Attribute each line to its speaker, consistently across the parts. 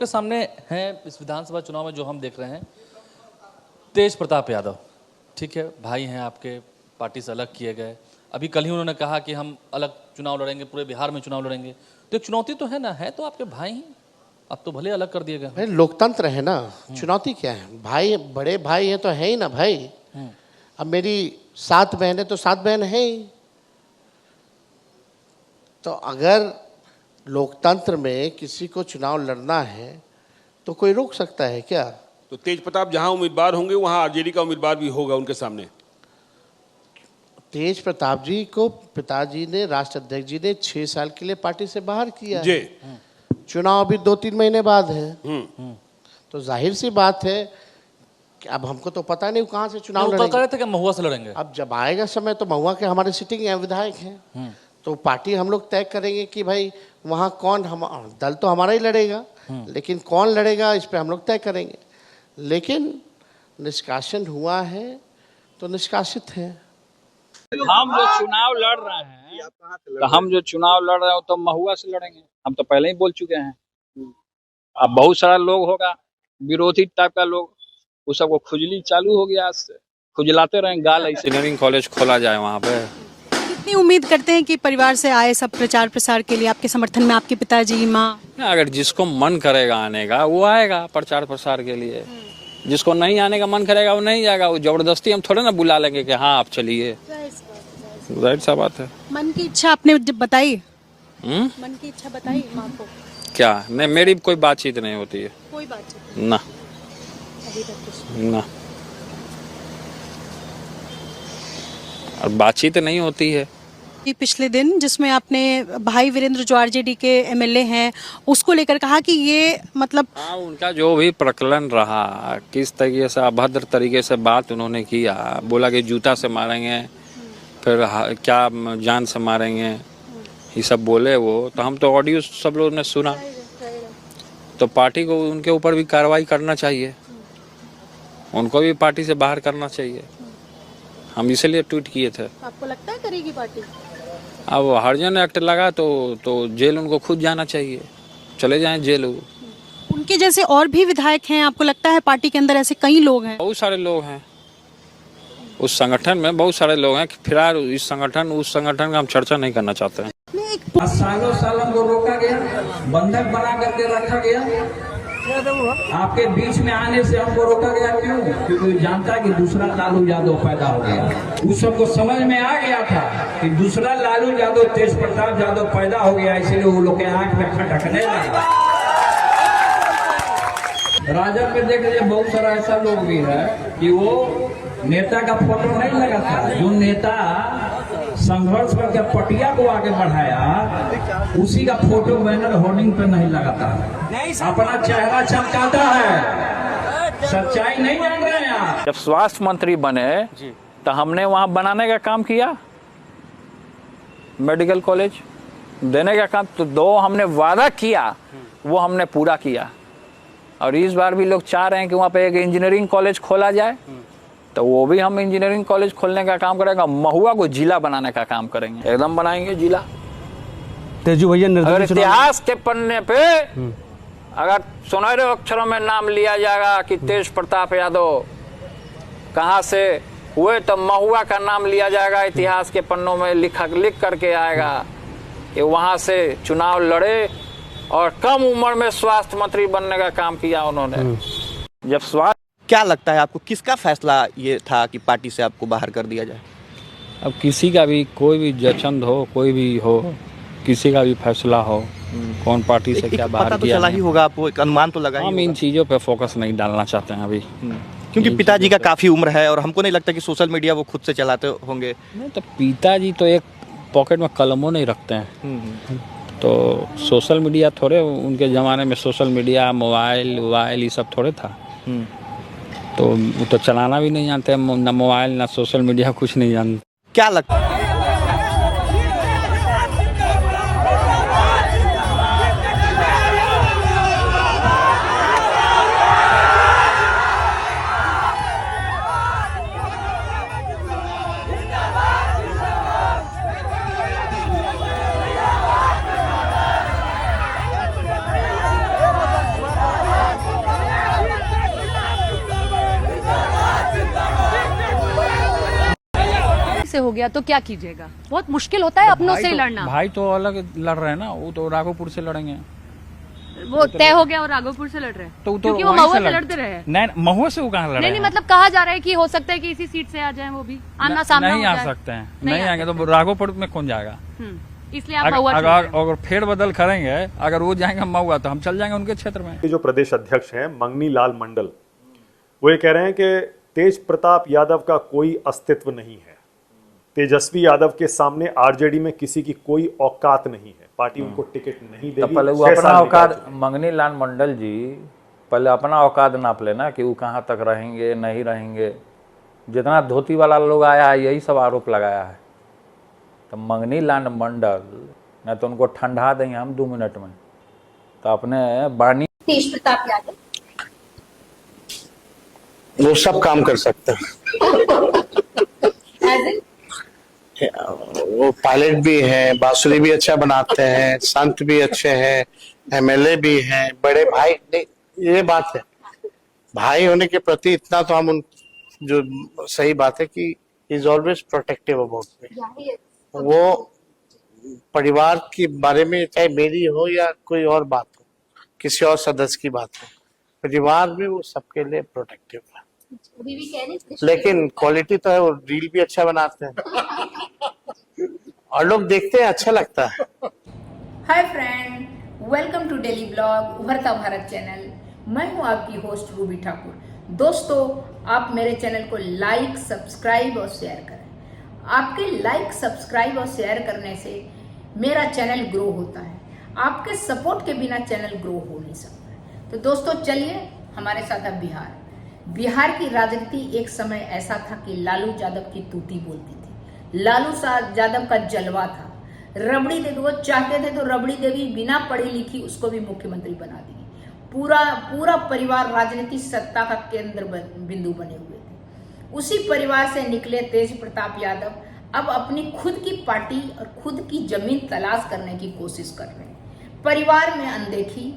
Speaker 1: के सामने हैं इस विधानसभा चुनाव में जो हम देख रहे हैं, तेज प्रताप यादव, ठीक है, भाई हैं आपके, पार्टी से अलग किए गए। अभी कल ही उन्होंने कहा कि हम अलग चुनाव लड़ेंगे, पूरे बिहार में चुनाव लड़ेंगे। तो एक चुनौती तो है ना, है तो आपके भाई ही, अब तो भले अलग कर दिए गए।
Speaker 2: भाई लोकतंत्र है ना, चुनौती क्या है? भाई बड़े भाई है तो है ही ना भाई। अब मेरी 7 बहनें तो 7 बहन है ही। तो अगर लोकतंत्र में किसी को चुनाव लड़ना है तो कोई रोक सकता है क्या?
Speaker 3: तो तेज प्रताप जहां उम्मीदवार होंगे वहां आरजेडी का उम्मीदवार भी होगा उनके सामने।
Speaker 2: तेज प्रताप जी को पिताजी ने, राष्ट्र अध्यक्ष जी ने 6 साल के लिए पार्टी से बाहर किया
Speaker 3: जी।
Speaker 2: है। चुनाव अभी 2-3 महीने बाद है। तो जाहिर सी बात है कि अब हमको तो पता नहीं कहाँ से चुनाव
Speaker 1: कह रहे
Speaker 2: लड़ेंगे।
Speaker 1: थे कि महुआ से लड़ेंगे।
Speaker 2: अब जब आएगा समय तो महुआ के हमारे सिटिंग हैं, विधायक हैं, तो पार्टी हम लोग तय करेंगे कि भाई वहाँ कौन, हम दल तो हमारा ही लड़ेगा, लेकिन कौन लड़ेगा इस पे हम लोग तय करेंगे। लेकिन निष्कासन हुआ है तो निष्कासित है।
Speaker 4: हम जो चुनाव लड़ रहे हैं तो महुआ से लड़ेंगे। हम तो पहले ही बोल चुके हैं। अब बहुत सारा लोग होगा विरोधी टाइप का लोग, वो सबको खुजली चालू हो गया, आज से खुजलाते रहें गाल। ऐसे
Speaker 5: इंजीनियरिंग कॉलेज खोला जाए वहाँ पे।
Speaker 6: कितनी उम्मीद करते हैं कि परिवार से आए सब प्रचार प्रसार के लिए आपके समर्थन में, आपके पिताजी, माँ?
Speaker 5: अगर जिसको मन करेगा आने का वो आएगा प्रचार प्रसार के लिए, जिसको नहीं आने का मन करेगा वो नहीं जाएगा। वो जबरदस्ती हम थोड़े ना बुला लेंगे कि हाँ आप चलिए, जाहिर सा बात है।
Speaker 6: मन की इच्छा आपने जब बताई,
Speaker 5: मन
Speaker 6: की इच्छा बताई माँ को?
Speaker 5: क्या नहीं, मेरी कोई बातचीत नहीं होती है,
Speaker 6: कोई बात
Speaker 5: ना ना, और बातचीत नहीं होती है।
Speaker 6: पिछले दिन जिसमें आपने भाई वीरेंद्र जो आरजेडी के एमएलए हैं उसको लेकर कहा कि ये मतलब,
Speaker 5: हाँ, उनका जो भी प्रकलन रहा, किस तरीके से अभद्र तरीके से बात उन्होंने किया, बोला कि जूता से मारेंगे, फिर क्या जान से मारेंगे, ये सब बोले वो। तो हम तो ऑडियो सब लोगों ने सुना, तो पार्टी को उनके ऊपर भी कार्रवाई करना चाहिए, उनको भी पार्टी से बाहर करना चाहिए। हम इसलिए ट्वीट किए थे।
Speaker 6: आपको लगता है करेगी पार्टी?
Speaker 5: अब हरिजन एक्ट लगा तो जेल उनको खुद जाना चाहिए, चले जाएं जेल।
Speaker 6: उनके जैसे और भी विधायक हैं, आपको लगता है पार्टी के अंदर ऐसे कई लोग हैं?
Speaker 5: बहुत सारे लोग हैं उस संगठन में, बहुत सारे लोग हैं। फिलहाल इस संगठन उस संगठन का हम चर्चा नहीं करना चाहते हैं।
Speaker 7: सालों साल हमको रोका गया, बंधक बना करके रखा गया। आपके बीच में आने से हमको रोका गया, क्यों? क्योंकि जानता है कि दूसरा लालू यादव पैदा हो गया। उस सबको समझ में आ गया था कि दूसरा लालू यादव, तेज प्रताप यादव पैदा हो गया, इसलिए वो लोग के आंख में खटकने लगा। राजद में देख लीजिए, बहुत सारा ऐसा लोग भी है कि वो नेता का फोटो नहीं लगाता। जो नेता संघर्ष करके पटिया को आगे बढ़ाया, उसी का फोटो बैनर होर्डिंग पे नहीं लगाता, अपना चेहरा चमकाता है। सच्चाई नहीं जान रहे हैं आप।
Speaker 4: जब स्वास्थ्य मंत्री बने तो हमने वहाँ बनाने का काम किया, मेडिकल कॉलेज देने का काम। तो 2 हमने वादा किया, वो हमने पूरा किया। और इस बार भी लोग चाह रहे हैं कि वहाँ पे एक इंजीनियरिंग कॉलेज खोला जाए, तो वो भी हम इंजीनियरिंग कॉलेज खोलने का काम करेंगे। महुआ को जिला बनाने का काम करेंगे, एकदम बनाएंगे जिला।
Speaker 8: तेजू भैया,
Speaker 4: अगर इतिहास के पन्ने पे अगर सुनहरे अक्षरों में नाम लिया जाएगा कि तेज प्रताप यादव कहाँ से हुए, तो महुआ का नाम लिया जाएगा, इतिहास के पन्नों में लिख करके आएगा कि वहाँ से चुनाव लड़े और कम उम्र में स्वास्थ्य मंत्री बनने का काम किया उन्होंने। जब स्वास्थ्य,
Speaker 8: क्या लगता है आपको किसका फैसला ये था कि पार्टी से आपको बाहर कर दिया जाए?
Speaker 5: अब किसी का भी, कोई भी जचंद हो, कोई भी हो, किसी का भी फैसला हो, कौन पार्टी से क्या बाहर
Speaker 8: पता तो
Speaker 5: किया
Speaker 8: चला ही होगा आपको, एक अनुमान तो लगा ही
Speaker 5: हम
Speaker 8: होगा।
Speaker 5: इन चीज़ों पे फोकस नहीं डालना चाहते हैं अभी,
Speaker 8: क्योंकि पिताजी का काफी उम्र है और हमको नहीं लगता कि सोशल मीडिया वो खुद से चलाते होंगे।
Speaker 5: नहीं तो पिताजी तो एक पॉकेट में कलमों नहीं रखते हैं, तो सोशल मीडिया थोड़े, उनके ज़माने में सोशल मीडिया, मोबाइल ये सब थोड़े था। तो वो तो चलाना भी नहीं जानते, ना मोबाइल ना सोशल मीडिया, कुछ नहीं जानते।
Speaker 8: क्या लगता है?
Speaker 9: से हो गया तो क्या कीजिएगा? बहुत मुश्किल होता है अपनों से लड़ना।
Speaker 5: भाई तो अलग लड़ रहे हैं ना, वो तो राघोपुर से लड़ेंगे।
Speaker 9: वो तय हो गया और राघोपुर से लड़ रहे हैं
Speaker 5: तो
Speaker 9: क्योंकि वो महुआ से लड़ते रहे।
Speaker 5: नहीं, महुआ से वो कहाँ लड़ रहे
Speaker 9: नहीं,
Speaker 5: हैं?
Speaker 9: मतलब कहा जा रहा है कि हो सकता है कि इसी सीट से आ जाए वो भी, आमना सामना
Speaker 5: नहीं
Speaker 9: हो
Speaker 5: आ
Speaker 9: जाए।
Speaker 5: सकते हैं, नहीं आएंगे तो राघोपुर में कौन जाएगा?
Speaker 9: इसलिए आप महुआ चुन रहे हैं।
Speaker 5: अगर फेरबदल करेंगे, अगर वो जाएंगे महुआ तो हम चल जाएंगे उनके क्षेत्र में।
Speaker 10: जो प्रदेश अध्यक्ष हैं मंगनी लाल मंडल, वो ये कह रहे हैं कि तेज प्रताप यादव का कोई अस्तित्व नहीं है। तेजस्वी यादव के सामने आरजेडी में किसी की कोई औकात नहीं है, पार्टी उनको टिकट नहीं
Speaker 4: तो
Speaker 10: देगी।
Speaker 4: पहले वो अपना औकात, मंगनी लाल मंडल जी पहले अपना औकात नाप लेना कि वो कहाँ तक रहेंगे नहीं रहेंगे। जितना धोती वाला लोग आया है यही सब आरोप लगाया है। तो मंगनी लाल मंडल न तो उनको ठंडा देंगे हम 2 मिनट में, तो अपने बानी।
Speaker 11: तेज प्रताप यादव
Speaker 2: वो सब काम कर सकते हैं। वो पायलट भी है, बांसुरी भी अच्छा बनाते हैं, संत भी अच्छे हैं, एमएलए भी हैं, बड़े भाई। नहीं, ये बात है, भाई होने के प्रति इतना तो हम उन जो सही बात है कि is always protective about me. वो परिवार के बारे में चाहे मेरी हो या कोई और बात हो, किसी और सदस्य की बात हो, परिवार में वो सबके लिए प्रोटेक्टिव है।
Speaker 11: अभी भी कह रहे हैं।
Speaker 2: लेकिन क्वालिटी तो है, वो रील भी अच्छा बनाते हैं और लोग देखते हैं, अच्छा लगता है।
Speaker 11: Hi friend, welcome to daily blog Ubharta Bharat channel. मैं हूं आपकी होस्ट रूबी ठाकुर। दोस्तों, आप मेरे चैनल को लाइक, सब्सक्राइब और शेयर करें। आपके लाइक, सब्सक्राइब और शेयर करने से मेरा चैनल ग्रो होता है। आपके सपोर्ट के बिना चैनल ग्रो हो नहीं सकता। तो दोस्तों चलिए हमारे साथ अब बिहार की राजनीति एक समय ऐसा था कि लालू यादव की तूती बोलती थी। लालू यादव का जलवा था। रबड़ी देवी, वो चाहते थे तो रबड़ी देवी बिना पढ़ी लिखी उसको भी मुख्यमंत्री बना दी। पूरा परिवार राजनीति सत्ता का केंद्र बिंदु बने हुए थे। उसी परिवार से निकले तेज प्रताप यादव अब अपनी खुद की पार्टी और खुद की जमीन तलाश करने की कोशिश कर रहे हैं। परिवार में अनदेखी,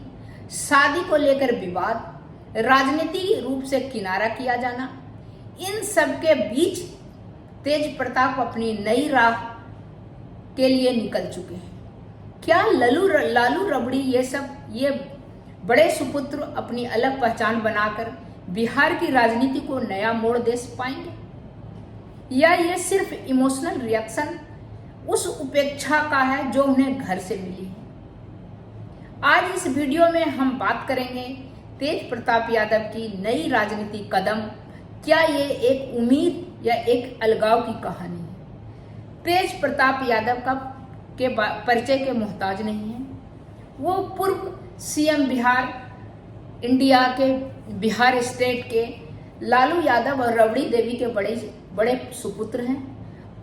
Speaker 11: शादी को लेकर विवाद, राजनीतिक रूप से किनारा किया जाना, इन सब के बीच तेज प्रताप अपनी नई राह के लिए निकल चुके हैं। क्या लालू रबड़ी ये बड़े सुपुत्र अपनी अलग पहचान बनाकर बिहार की राजनीति को नया मोड़ दे पाएंगे, या ये सिर्फ इमोशनल रिएक्शन उस उपेक्षा का है जो उन्हें घर से मिली है? आज इस वीडियो में हम बात करेंगे तेज प्रताप यादव की नई राजनीतिक कदम। क्या ये एक उम्मीद या एक अलगाव की कहानी है? तेज प्रताप यादव के परिचय के मोहताज नहीं है। वो पूर्व सीएम इंडिया के बिहार स्टेट के लालू यादव और रबड़ी देवी के बड़े सुपुत्र हैं।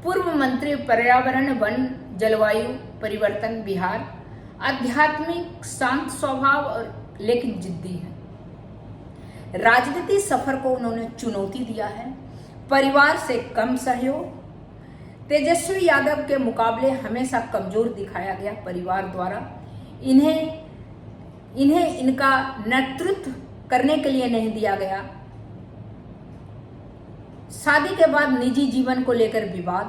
Speaker 11: पूर्व मंत्री पर्यावरण, वन, जलवायु परिवर्तन बिहार, आध्यात्मिक, शांत स्वभाव और लेकिन जिद्दी है। राजनीति सफर को उन्होंने चुनौती दिया है। परिवार से कम सहयोग, तेजस्वी यादव के मुकाबले हमेशा कमजोर दिखाया गया परिवार द्वारा। इन्हें इनका नेतृत्व करने के लिए नहीं दिया गया। शादी के बाद निजी जीवन को लेकर विवाद,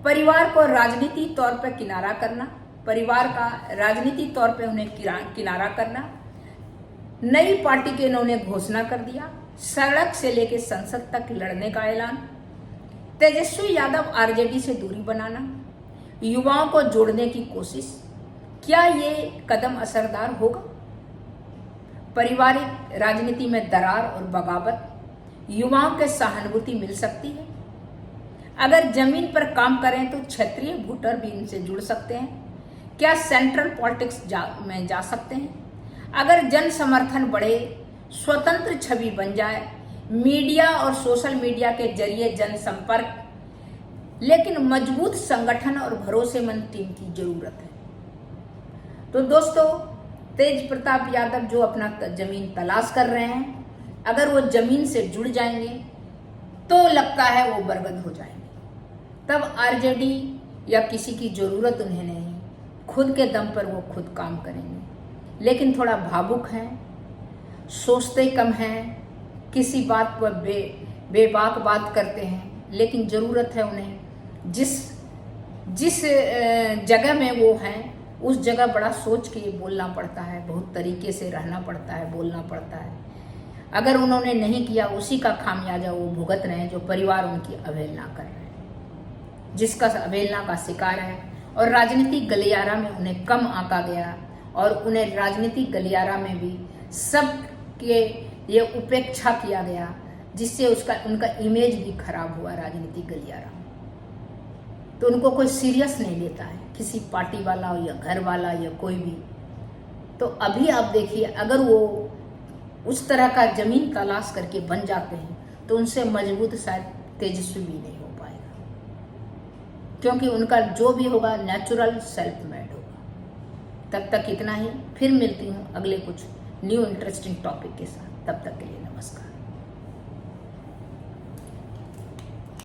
Speaker 11: परिवार को राजनीति तौर पर किनारा करना, परिवार का राजनीति तौर पर उन्हें किनारा करना, नई पार्टी के इन्होंने घोषणा कर दिया, सड़क से लेकर संसद तक लड़ने का ऐलान, तेजस्वी यादव आरजेडी से दूरी बनाना, युवाओं को जोड़ने की कोशिश। क्या ये कदम असरदार होगा? पारिवारिक राजनीति में दरार और बगावत, युवाओं के सहानुभूति मिल सकती है। अगर जमीन पर काम करें तो क्षेत्रीय वोटर भी इनसे जुड़ सकते हैं। क्या सेंट्रल पॉलिटिक्स में जा सकते हैं? अगर जन समर्थन बढ़े, स्वतंत्र छवि बन जाए, मीडिया और सोशल मीडिया के जरिए जनसंपर्क, लेकिन मजबूत संगठन और भरोसेमंद टीम की जरूरत है। तो दोस्तों, तेज प्रताप यादव जो अपना जमीन तलाश कर रहे हैं, अगर वो जमीन से जुड़ जाएंगे तो लगता है वो बरगद हो जाएंगे। तब आरजेडी या किसी की जरूरत उन्हें नहीं, खुद के दम पर वो खुद काम करेंगे। लेकिन थोड़ा भावुक हैं, सोचते कम हैं, किसी बात पर बेबाक बात करते हैं, लेकिन ज़रूरत है उन्हें जिस जगह में वो हैं उस जगह बड़ा सोच के बोलना पड़ता है, बहुत तरीके से रहना पड़ता है, बोलना पड़ता है। अगर उन्होंने नहीं किया, उसी का खामियाजा वो भुगत रहे हैं जो परिवार उनकी अवहेलना कर रहे हैं, जिसका अवहेलना का शिकार है। और राजनीतिक गलियारा में उन्हें कम आंका गया और उन्हें राजनीतिक गलियारा में भी सबके ये उपेक्षा किया गया, जिससे उनका इमेज भी खराब हुआ राजनीतिक गलियारा में। तो उनको कोई सीरियस नहीं लेता है, किसी पार्टी वाला हो या घर वाला या कोई भी। तो अभी आप देखिए, अगर वो उस तरह का जमीन तलाश करके बन जाते हैं तो उनसे मजबूत शायद तेजस्वी भी नहीं हो पाएगा, क्योंकि उनका जो भी होगा नेचुरल सेल्फ मेड होगा। तब तक इतना ही, फिर मिलती हूँ अगले कुछ न्यू इंटरेस्टिंग टॉपिक के साथ। तब तक के लिए नमस्कार।